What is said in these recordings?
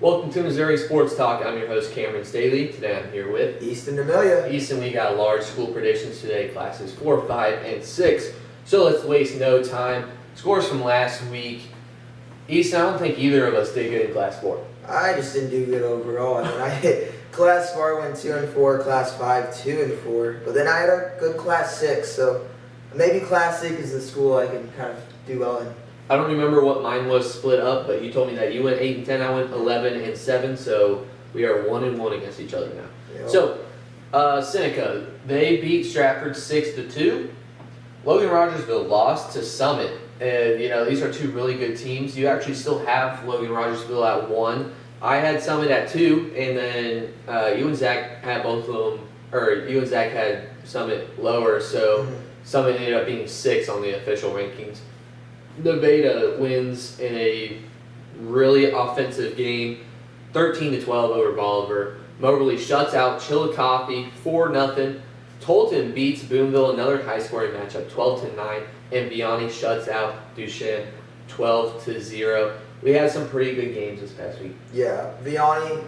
Welcome to Missouri Sports Talk. I'm your host, Cameron Staley. Today I'm here with Easton Amelia. Easton. We got large school predictions today, classes 4, 5, and 6. So let's waste no time. Scores from last week. Easton, I don't think either of us did good in class 4. I just didn't do good overall. I mean, I hit class 4 went 2 and 4, class 5 2 and 4, but then I had a good class 6. So maybe class 6 is the school I can kind of do well in. I don't remember what mine was split up, but you told me that you went 8 and 10. I went 11 and 7. So we are 1 and 1 against each other now. Yep. So Seneca, they beat Stratford 6-2. Logan Rogersville lost to Summit. And, these are two really good teams. You actually still have Logan Rogersville at 1. I had Summit at 2, and then you and Zach had both of them, or you and Zach had Summit lower, so Summit ended up being 6 on the official rankings. Nevada wins in a really offensive game, 13-12 over Bolivar. Moberly shuts out Chillicothe 4-0. Tolton beats Boonville, another high-scoring matchup, 12-9. And Vianney shuts out Duchesne 12-0. We had some pretty good games this past week. Yeah, Vianney,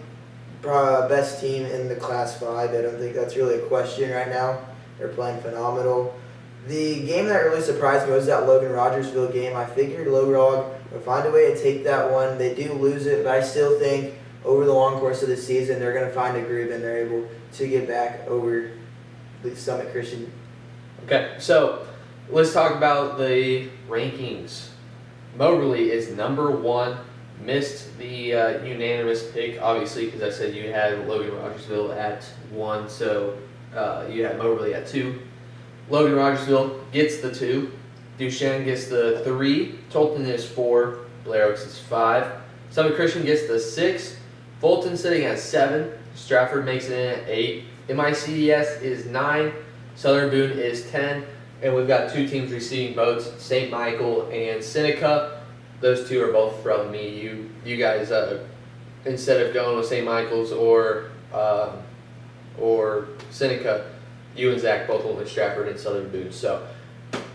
best team in the Class 5. I don't think that's really a question right now. They're playing phenomenal. The game that really surprised me was that Logan Rogersville game. I figured Logan would find a way to take that one. They do lose it, but I still think over the long course of the season they're going to find a groove and they're able to get back over the Summit Christian. Okay, so let's talk about the rankings. Moberly is number 1. Missed the unanimous pick, obviously, because I said you had Logan Rogersville at 1, so you had Moberly at 2. Logan Rogersville gets the 2. Duchesne gets the 3. Tolton is 4. Blair Oaks is 5. Summit Christian gets the 6. Fulton sitting at 7. Stratford makes it in at 8. MICDS is 9. Southern Boone is 10. And we've got 2 teams receiving votes, St. Michael and Seneca. Those 2 are both from me. You guys, instead of going with St. Michael's or Seneca, you and Zach both went with Stratford and Southern Boone. So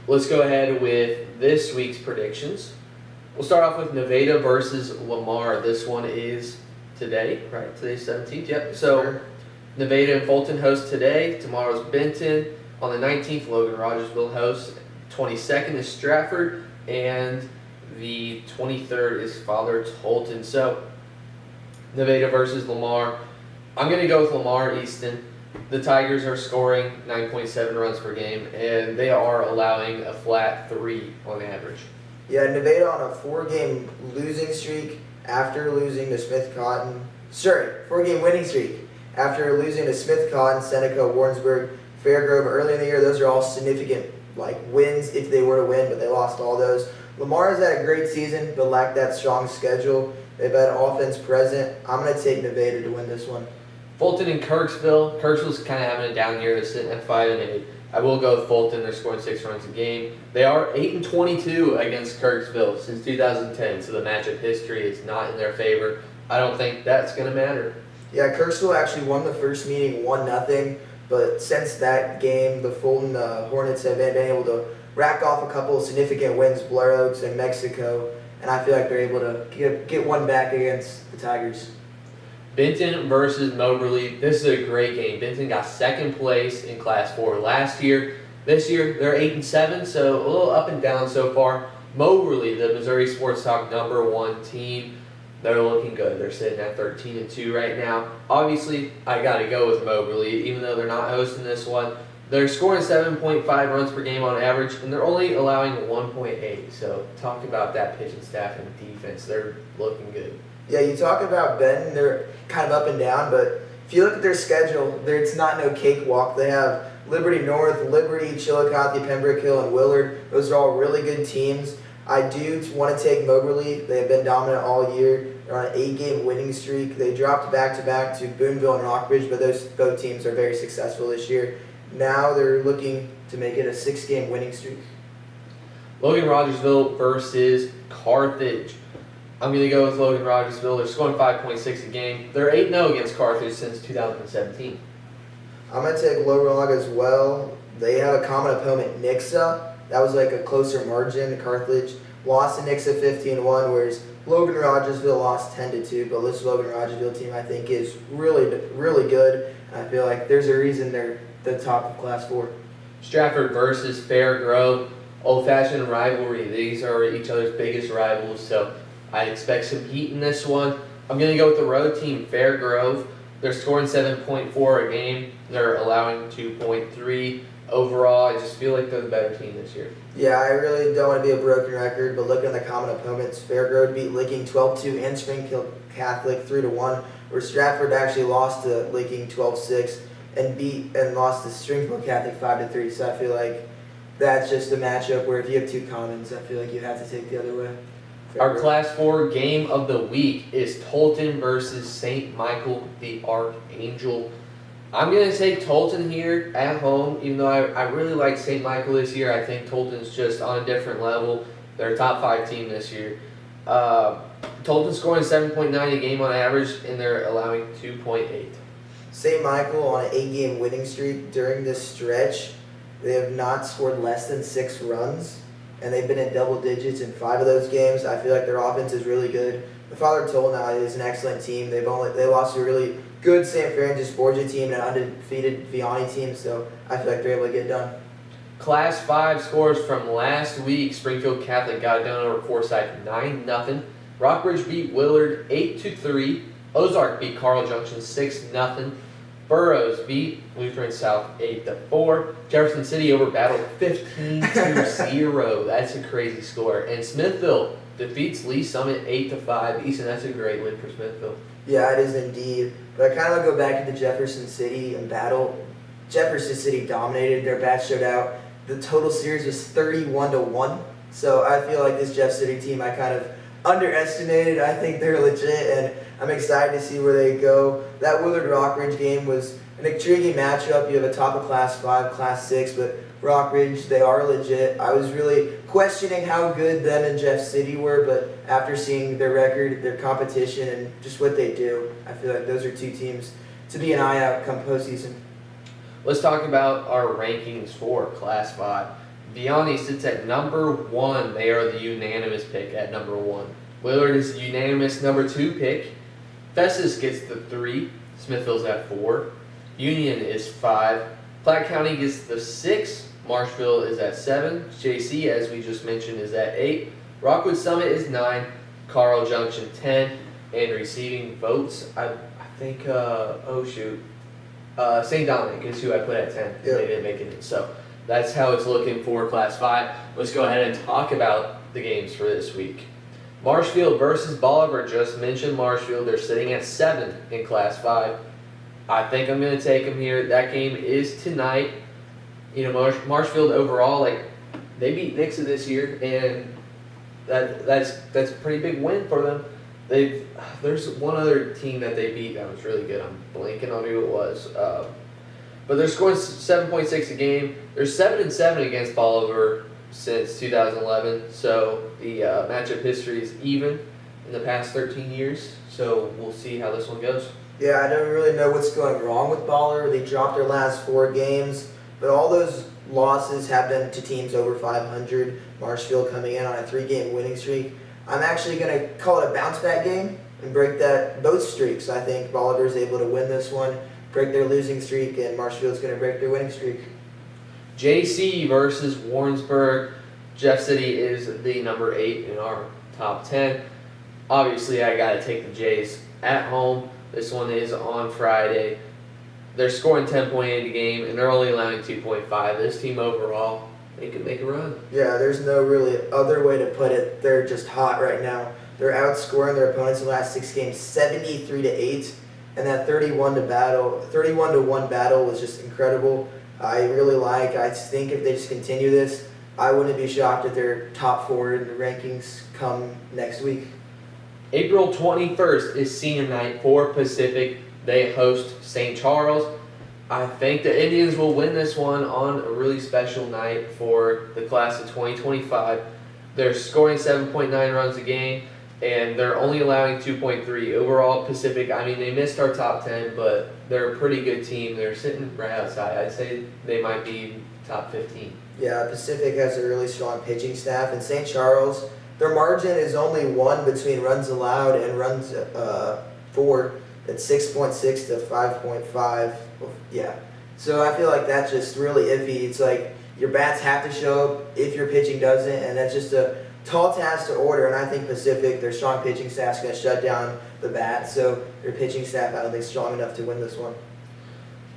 let's go ahead with this week's predictions. We'll start off with Nevada versus Lamar. This one is today, right? Today's 17th. Yep. So Nevada and Fulton host today. Tomorrow's Benton. On the 19th, Logan Rogersville hosts. 22nd is Stratford. And the 23rd is Father Tolton. So Nevada versus Lamar. I'm going to go with Lamar Easton. The Tigers are scoring 9.7 runs per game, and they are allowing a flat 3 on average. Yeah, Nevada on a 4-game losing streak after losing to Smith Cotton. 4-game winning streak after losing to Smith Cotton, Seneca, Warrensburg, Fairgrove early in the year. Those are all significant wins if they were to win, but they lost all those. Lamar has had a great season, but lacked that strong schedule. They've had offense present. I'm going to take Nevada to win this one. Fulton and Kirksville. Kirksville's kind of having a down year. They're sitting at 5-8. I will go with Fulton. They're scoring 6 runs a game. They are 8-22 against Kirksville since 2010, so the matchup history is not in their favor. I don't think that's going to matter. Yeah, Kirksville actually won the first meeting 1-0, but since that game, the Fulton Hornets have been able to rack off a couple of significant wins, Blair Oaks and Mexico, and I feel like they're able to get one back against the Tigers. Benton versus Moberly. This is a great game. Benton got 2nd place in Class 4 last year. This year, they're 8-7, so a little up and down so far. Moberly, the Missouri Sports Talk number 1 team, they're looking good. They're sitting at 13-2 right now. Obviously, I got to go with Moberly, even though they're not hosting this one. They're scoring 7.5 runs per game on average, and they're only allowing 1.8. So talk about that pitching staff and defense. They're looking good. Yeah, you talk about Benton, they're kind of up and down, but if you look at their schedule, it's not no cakewalk. They have Liberty North, Liberty, Chillicothe, Pembroke Hill, and Willard. Those are all really good teams. I do want to take Moberly. They have been dominant all year. They're on an 8-game winning streak. They dropped back-to-back to Boonville and Rockbridge, but those both teams are very successful this year. Now they're looking to make it a 6-game winning streak. Logan Rogersville versus Carthage. I'm going to go with Logan Rogersville. They're scoring 5.6 a game. They're 8-0 against Carthage since 2017. I'm going to take Logan as well. They have a common opponent, Nixa. That was a closer margin. Carthage lost to Nixa 15-1, whereas Logan Rogersville lost 10-2, but this Logan Rogersville team I think is really, really good. And I feel like there's a reason they're the top of Class 4. Stratford versus Fair Grove, old-fashioned rivalry. These are each other's biggest rivals, so I expect some heat in this one. I'm going to go with the road team, Fair Grove. They're scoring 7.4 a game. They're allowing 2.3 overall. I just feel like they're the better team this year. Yeah, I really don't want to be a broken record, but looking at the common opponents, Fair Grove beat Licking 12-2 and Springfield Catholic 3-1, where Stratford actually lost to Licking 12-6 and lost to Springfield Catholic 5-3. So I feel like that's just a matchup where if you have two commons, I feel like you have to take the other way. Our Class 4 game of the week is Tolton versus St. Michael the Archangel. I'm going to take Tolton here at home, even though I really like St. Michael this year. I think Tolton's just on a different level. They're a top 5 team this year. Tolton's scoring 7.9 a game on average, and they're allowing 2.8. St. Michael on an 8-game winning streak during this stretch. They have not scored less than 6 runs, and they've been in double digits in 5 of those games. I feel like their offense is really good. The Father Toll now is an excellent team. They lost to a really good St. Francis Borgia team and an undefeated Vianney team, so I feel like they're able to get done. Class 5 scores from last week. Springfield Catholic got it done over Forsyth 9-0. Rockbridge beat Willard 8-3. Ozark beat Carl Junction 6-0. Burroughs beat Lutheran South 8-4. Jefferson City over Battle 15-0. That's a crazy score. And Smithville defeats Lee Summit 8-5. Easton, that's a great win for Smithville. Yeah, it is indeed. But I kind of want to go back to the Jefferson City and Battle. Jefferson City dominated. Their bat showed out. The total series was 31-1. So I feel like this Jeff City team I kind of underestimated. I think they're legit, and I'm excited to see where they go. That Willard Rockridge game was an intriguing matchup. You have a top of Class 5, Class 6, but Rockridge, they are legit. I was really questioning how good them and Jeff City were, but after seeing their record, their competition, and just what they do, I feel like those are two teams to be an eye out come postseason. Let's talk about our rankings for Class 5. Vianney sits at number 1. They are the unanimous pick at number 1. Willard is the unanimous number 2 pick. Festus gets the 3. Smithville's at 4. Union is 5. Platte County gets the 6. Marshville is at 7. JC, as we just mentioned, is at 8. Rockwood Summit is 9. Carl Junction 10. And receiving votes, I think, St. Dominic is who I put at 10. Yep. They didn't make it in. So that's how it's looking for Class 5. Let's go ahead and talk about the games for this week. Marshfield versus Bolivar. Just mentioned Marshfield. They're sitting at 7 in Class 5. I think I'm going to take them here. That game is tonight. You know, Marshfield overall, like, they beat Nixa this year, and that's a pretty big win for them. There's one other team that they beat that was really good. I'm blanking on who it was. But they're scoring 7.6 a game. They're 7-7 against Bolivar since 2011. So the matchup history is even in the past 13 years. So we'll see how this one goes. Yeah, I don't really know what's going wrong with Bolivar. They dropped their last 4 games, but all those losses have been to teams over 500. Marshfield coming in on a 3-game winning streak. I'm actually going to call it a bounce-back game and break both streaks. I think Bolivar is able to win this one, break their losing streak, and Marshfield's going to break their winning streak. JC versus Warrensburg. Jeff City is the number 8 in our top 10. Obviously, I got to take the Jays at home. This one is on Friday. They're scoring 10.8 a game, and they're only allowing 2.5. This team overall, they could make a run. Yeah, there's no really other way to put it. They're just hot right now. They're outscoring their opponents in the last 6 games 73-8, and that 31-1 battle was just incredible. I think if they just continue this, I wouldn't be shocked if they're top 4 in the rankings come next week. April 21st is senior night for Pacific. They host St. Charles. I think the Indians will win this one on a really special night for the class of 2025. They're scoring 7.9 runs a game, and they're only allowing 2.3. Overall, Pacific, I mean, they missed our top 10, but they're a pretty good team. They're sitting right outside. I'd say they might be top 15. Yeah, Pacific has a really strong pitching staff, and St. Charles Their margin is only 1 between runs allowed and runs for. It's 6.6 to 5.5. Yeah. So I feel like that's just really iffy. It's like your bats have to show up if your pitching doesn't, and that's just a tall task to order. And I think Pacific, their strong pitching staff's going to shut down the bat. So their pitching staff, I don't think, is strong enough to win this one.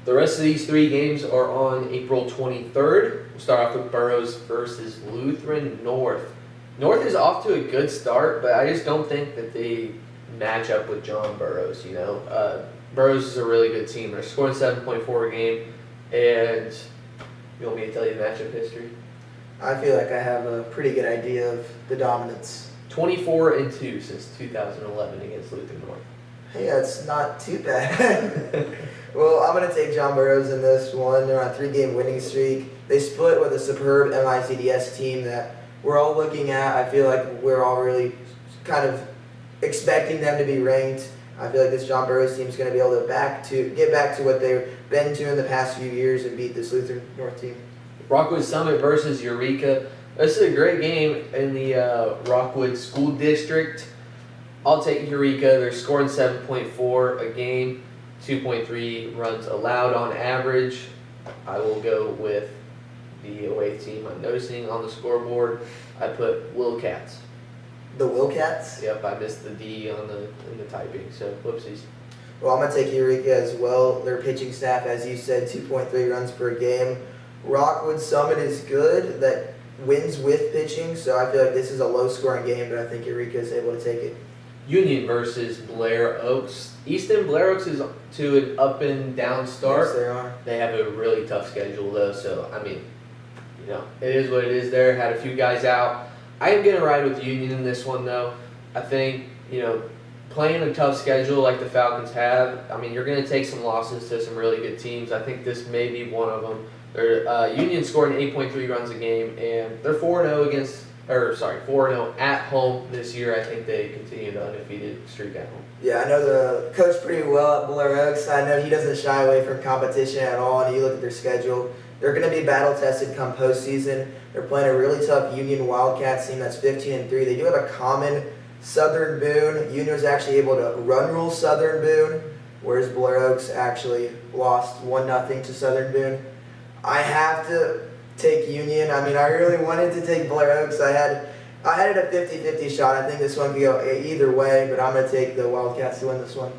The rest of these 3 games are on April 23rd. We'll start off with Burroughs versus Lutheran North. North is off to a good start, but I just don't think that they match up with John Burroughs, you know. Burroughs is a really good team. They're scoring 7.4 a game, and you want me to tell you the matchup history? I feel like I have a pretty good idea of the dominance. 24-2 since 2011 against Lutheran North. Hey, that's not too bad. Well, I'm going to take John Burroughs in this one. They're on a 3-game winning streak. They split with a superb MICDS team that we're all looking at. I feel like we're all really kind of expecting them to be ranked. I feel like this John Burroughs team is going to be able to get back to what they've been to in the past few years and beat this Lutheran North team. Rockwood Summit versus Eureka. This is a great game in the Rockwood School District. I'll take Eureka. They're scoring 7.4 a game, 2.3 runs allowed on average. I will go with the away team. I'm noticing on the scoreboard, I put Wildcats. The Wildcats? Yep, I missed the D in the typing, so whoopsies. Well, I'm going to take Eureka as well. Their pitching staff, as you said, 2.3 runs per game. Rockwood Summit is good. That wins with pitching, so I feel like this is a low-scoring game, but I think Eureka is able to take it. Union versus Blair Oaks. Easton Blair Oaks is to an up and down start. Yes, they are. They have a really tough schedule though, so I mean, you know, it is what it is there. Had a few guys out. I am going to ride with Union in this one though. I think, you know, playing a tough schedule like the Falcons have, I mean, you're going to take some losses to some really good teams. I think this may be one of them. They're Union scoring 8.3 runs a game, and they're 4-0 at home this year. I think they continue the undefeated streak at home. Yeah, I know the coach pretty well at Blair Oaks. I know he doesn't shy away from competition at all, and you look at their schedule. They're going to be battle-tested come postseason. They're playing a really tough Union Wildcats team that's 15-3. They do have a common Southern Boone. Union was actually able to run rule Southern Boone, whereas Blair Oaks actually lost 1-0 to Southern Boone. I have to take Union. I mean, I really wanted to take Blair Oaks. I had it a 50-50 shot. I think this one could go either way, but I'm going to take the Wildcats to win this one.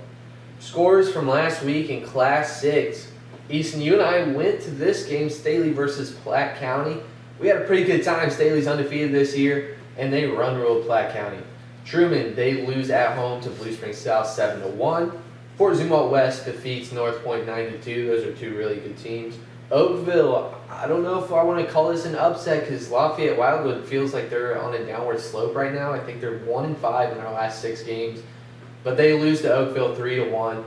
Scores from last week in Class 6. Easton, you and I went to this game, Staley versus Platte County. We had a pretty good time. Staley's undefeated this year, and they run ruled Platte County. Truman, they lose at home to Blue Springs South 7-1. Fort Zumwalt West defeats North Point 9-2. Those are two really good teams. Oakville, I don't know if I want to call this an upset because Lafayette Wildwood feels like they're on a downward slope right now. I think they're 1-5 in their last 6 games, but they lose to Oakville 3-1.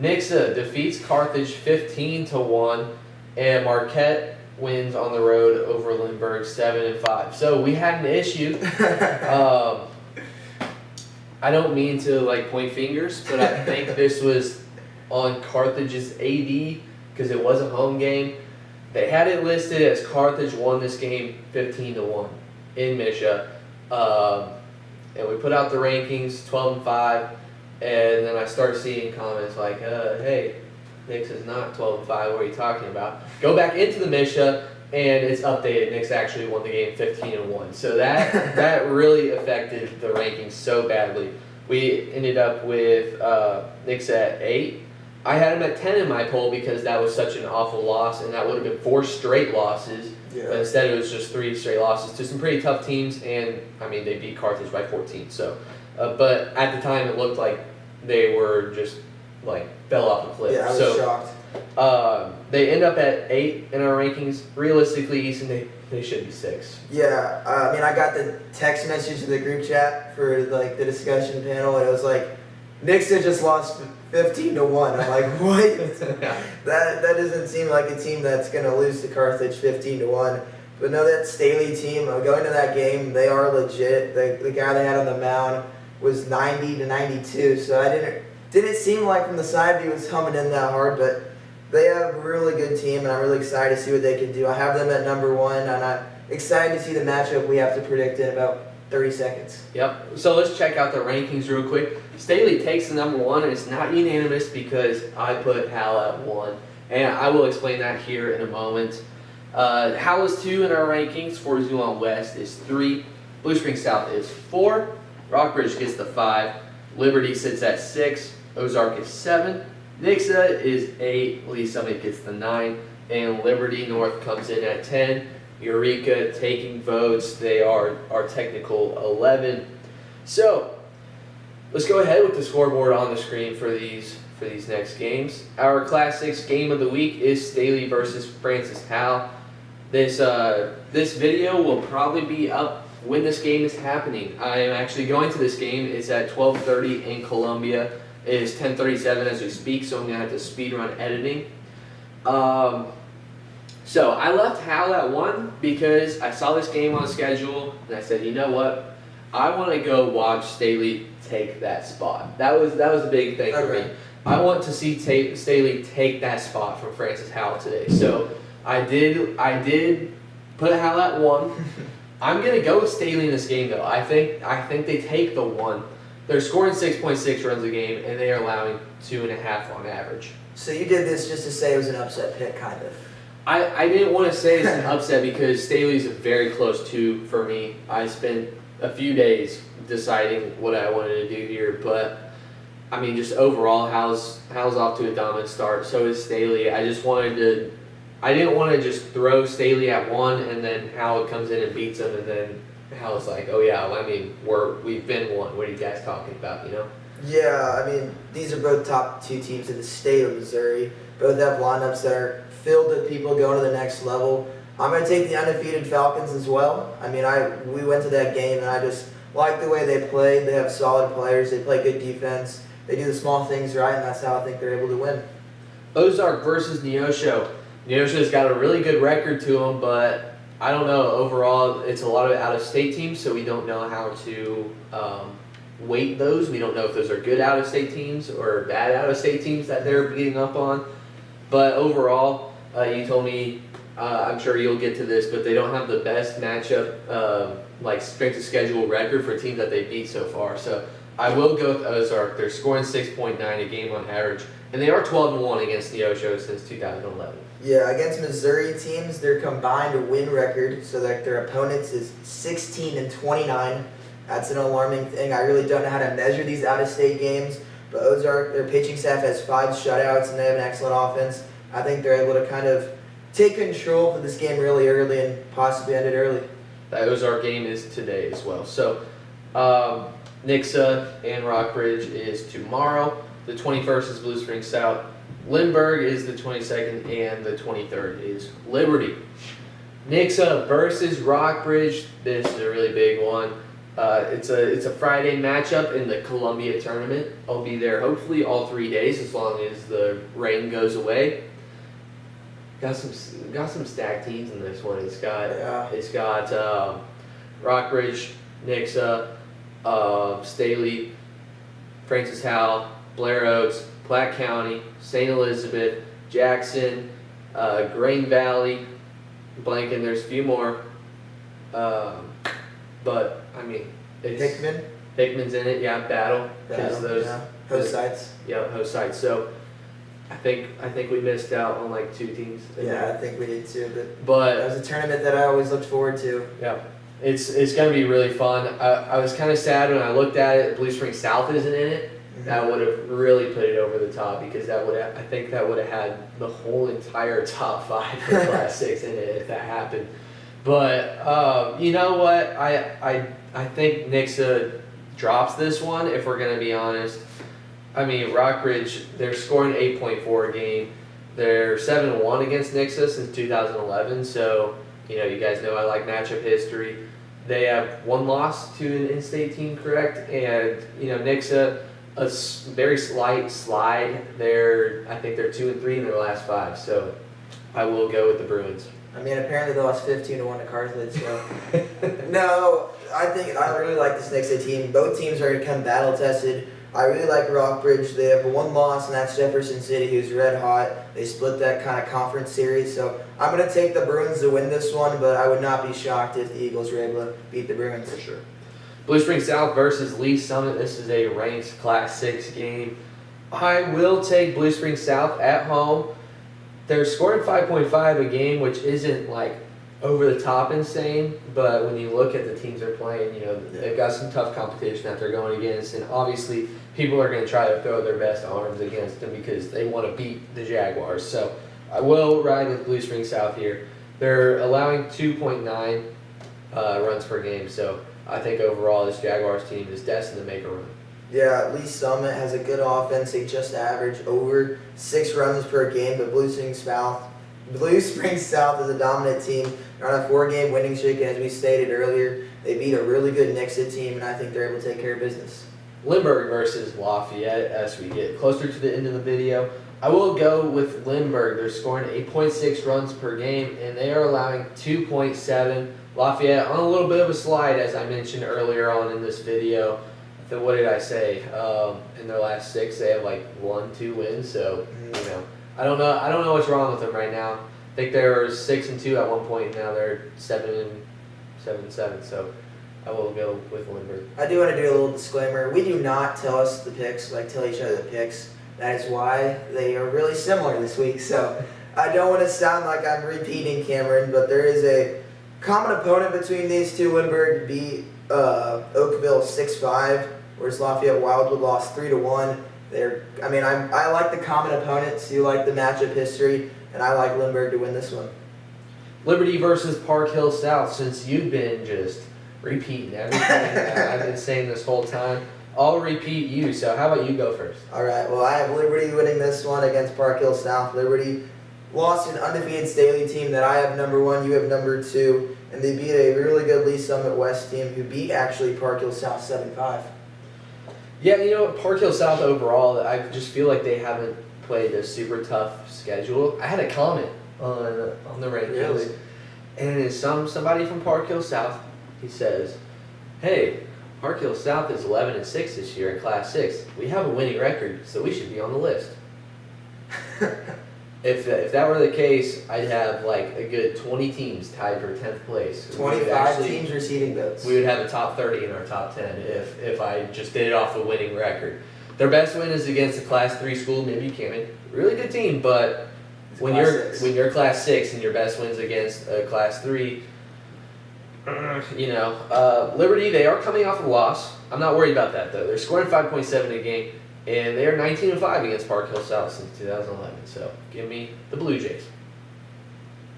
Nixa defeats Carthage 15-1, and Marquette wins on the road over Lindbergh 7-5. So we had an issue. I don't mean to point fingers, but I think this was on Carthage's AD. Because it was a home game. They had it listed as Carthage won this game 15-1 in Misha. And we put out the rankings 12-5, and then I start seeing comments like, hey, Nix is not 12-5, what are you talking about? Go back into the Misha, and it's updated. Nix actually won the game 15-1. So that really affected the rankings so badly. We ended up with Nix at 8. I had him at 10 in my poll because that was such an awful loss, and that would have been 4 straight losses. Yeah. But instead, it was just 3 straight losses to some pretty tough teams, and I mean they beat Carthage by 14. So, but at the time, it looked like they were just fell off a cliff. Yeah, I was shocked. They end up at 8 in our rankings. Realistically, Easton, they should be 6. Yeah, I mean I got the text message to the group chat for the discussion panel, and it was like Nixa just lost 15-1. I'm like, what? That doesn't seem like a team that's going to lose to Carthage 15-1. But no, that Staley team, going to that game, they are legit. The guy they had on the mound was 90-92, so I didn't seem like from the side view was coming in that hard, but they have a really good team, and I'm really excited to see what they can do. I have them at number 1, and I'm excited to see the matchup we have to predict in about 30 seconds. Yep. So let's check out the rankings real quick. Staley takes the number 1, and it's not unanimous because I put Hal at 1. And I will explain that here in a moment. Hal is 2 in our rankings. Fort Zulon West is 3. Blue Spring South is 4. Rockbridge gets the 5. Liberty sits at 6. Ozark is 7. Nixa is 8. Lee Summit gets the 9. And Liberty North comes in at 10. Eureka taking votes. They are our technical 11. So let's go ahead with the scoreboard on the screen for these next games. Our Class 6 game of the week is Staley versus Francis Howell. This video will probably be up when this game is happening. I am actually going to this game. It's at 12:30 in Columbia. It is 10:37 as we speak, so I'm going to have to speed run editing. So I left Hal at 1 because I saw this game on the schedule, and I said, you know what? I want to go watch Staley take that spot. That was a big thing for me. I want to see Staley take that spot from Francis Howell today. So I did put Hal at 1. I'm gonna go with Staley in this game though. I think they take the 1. They're scoring 6.6 runs a game, and they are allowing 2.5 on average. So you did this just to say it was an upset pick, kind of. I didn't want to say it's an upset because Staley's a very close 2 for me. I spent a few days deciding what I wanted to do here, but I mean, just overall, Hal's off to a dominant start. So is Staley. I didn't want to just throw Staley at 1 and then Hal comes in and beats him, and then Hal's like, oh yeah, well, I mean, we've been 1. What are you guys talking about, you know? Yeah, I mean, these are both top 2 teams in the state of Missouri. Both have lineups that are filled with people going to the next level. I'm going to take the undefeated Falcons as well. I mean, we went to that game, and I just like the way they played. They have solid players. They play good defense. They do the small things right, and that's how I think they're able to win. Ozark versus Neosho. Neosho's got a really good record to them, but I don't know. Overall, it's a lot of out-of-state teams, so we don't know how to weight those. We don't know if those are good out-of-state teams or bad out-of-state teams that they're beating up on. But overall, you told me, I'm sure you'll get to this, but they don't have the best matchup, like strength of schedule record for teams that they beat so far. So I will go with Ozark. They're scoring 6.9 a game on average, and they are 12-1 against Neosho since 2011. Yeah, against Missouri teams, their combined win record, so that their opponents is 16-29. That's an alarming thing. I really don't know how to measure these out-of-state games, but Ozark, their pitching staff has 5 shutouts, and they have an excellent offense. I think they're able to kind of take control for this game really early and possibly end it early. That Ozark game is today as well. So Nixa and Rockbridge is tomorrow. The 21st is Blue Spring South. Lindbergh is the 22nd, and the 23rd is Liberty. Nixa versus Rockbridge. This is a really big one. It's a Friday matchup in the Columbia tournament. I'll be there hopefully all 3 days as long as the rain goes away. Got some stacked teams in this one. It's got Rockbridge, Nixa, Staley, Francis Howell, Blair Oaks, Platte County, St. Elizabeth, Jackson, Grain Valley, blanking. There's a few more, but I mean, Hickman's in it. Yeah, Battle. Host sites. Yeah, host sites. So I think we missed out on like 2 teams. Yeah, I think we did too. But that was a tournament that I always looked forward to. Yeah. It's going to be really fun. I was kind of sad when I looked at it. Blue Spring South isn't in it. Mm-hmm. That would have really put it over the top because I think that would have had the whole entire top 5 for Class 6 in it if that happened. But you know what? I think Nixa drops this one if we're going to be honest. I mean, Rockbridge, they're scoring 8.4 a game. They're 7-1 against Nixa since 2011. So you know, you guys know I like matchup history. They have 1 loss to an in-state team, correct? And, you know, Nixa, a very slight slide. I think they're 2-3 in their last 5. So I will go with the Bruins. I mean, apparently they lost 15-1 to Carthage. So no, I really like this Nixa team. Both teams are going to come battle tested. I really like Rockbridge. They have 1 loss, and that's Jefferson City, who's red hot. They split that kind of conference series, so I'm going to take the Bruins to win this one, but I would not be shocked if the Eagles were able to beat the Bruins. For sure. Blue Spring South versus Lee Summit. This is a ranked Class 6 game. I will take Blue Spring South at home. They're scoring 5.5 a game, which isn't like over the top insane, but when you look at the teams they're playing, they've got some tough competition that they're going against, and obviously people are going to try to throw their best arms against them because they want to beat the Jaguars. So I will ride with Blue Spring South here. They're allowing 2.9 runs per game, so I think overall this Jaguars team is destined to make a run. Yeah, Lee Summit has a good offense. They just average over 6 runs per game, but Blue Spring South is a dominant team. They're on a 4-game winning streak, and as we stated earlier, they beat a really good Nixa team, and I think they're able to take care of business. Lindbergh versus Lafayette as we get closer to the end of the video. I will go with Lindbergh. They're scoring 8.6 runs per game, and they are allowing 2.7. Lafayette on a little bit of a slide, as I mentioned earlier on in this video. What did I say? In their last 6, they have like 1-2 wins. So I don't know what's wrong with them right now. I think they were 6-2 at one point, and now they're 7-7. So I will go with Lindbergh. I do want to do a little disclaimer. We do not tell each other the picks. That is why they are really similar this week. So I don't want to sound like I'm repeating Cameron, but there is a common opponent between these two. Lindbergh beat Oakville 6-5, whereas Lafayette Wildwood lost 3-1. I like the common opponents. You like the matchup history, and I like Lindbergh to win this one. Liberty versus Park Hill South. Since you've been just repeating everything that I've been saying this whole time, I'll repeat you. So how about you go first? All right. Well, I have Liberty winning this one against Park Hill South. Liberty lost an undefeated Staley team that I have number 1, you have number 2, and they beat a really good Lee Summit West team who beat actually Park Hill South 7-5. Yeah, Park Hill South overall, I just feel like they haven't played a super tough schedule. I had a comment on the rankings, Really? and it's somebody from Park Hill South. He says, "Hey, Park Hill South is 11-6 this year in Class 6. We have a winning record, so we should be on the list." If that were the case, I'd have like a good 20 teams tied for 10th place. 25 teams receiving votes. We would have a top 30 in our top 10 if I just did it off the winning record. Their best win is against a Class 3 school, maybe Buchanan. Really good team, but when you're Class 6 and your best win's against a Class 3, Liberty, they are coming off a loss. I'm not worried about that though. They're scoring 5.7 a game. And they are 19-5 against Park Hill South since 2011. So give me the Blue Jays.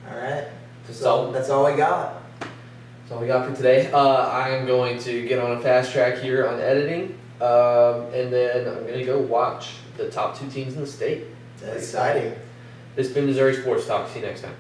All right. That's all we got. That's all we got for today. I'm going to get on a fast track here on editing, and then I'm going to go watch the top 2 teams in the state. That's exciting. This has been Missouri Sports Talk. See you next time.